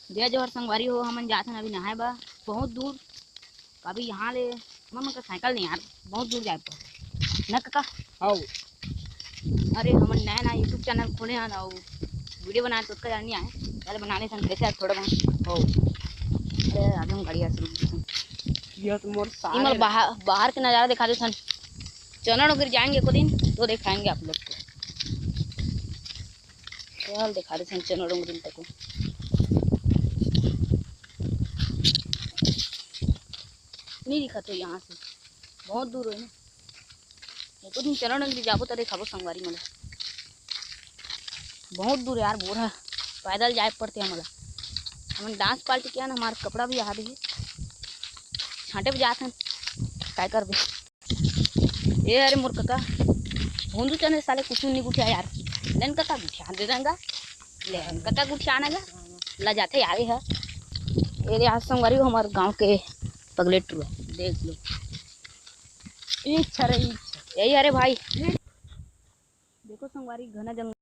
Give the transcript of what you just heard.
जय जोहर संगवारी हो। हमन जाथन अभी नहाए बा बहुत दूर। अभी यहाँ ले हमन का साइकिल नहीं यार, बहुत दूर जाए पर न काका। हाउ अरे हमन नया नया यूट्यूब चैनल खोले हैं और वीडियो बनाए तो उसका जानी आए पहले बनाने सन कैसे आज थोड़ा बहुत। हाउ अरे आगे हम गाड़ी आसन यह तो मोर इमल सारे बाहर के नज़ारा दिखा दे सन। चरण अगर जाएंगे को दिन तो दिखाएंगे आप लोग को। चल दिखा दे सन चरण दिन तक नहीं दिखा तो यहाँ से बहुत दूर है ना। एको दिन चरण अगर जाबो तो दिखाबो संगवारी मला बहुत दूर यार। बोरा पैदल जाए पड़ते हमला। हम डांस पार्टी किया ना, हमारा कपड़ा भी यहाँ है छांटे पे जाते हैं काय करबे। ए अरे मोर काका भोंदू चने साले कुछ नहीं गुठिया यार। लेन काका गुठिया दे देंगा, लेन काका गुठिया आनेगा ला जाते आए है। ये आज संगवारी हो हमारे गांव के पगले टूर देख लो। इच्छा रही यही अरे भाई देखो संगवारी घना जंगल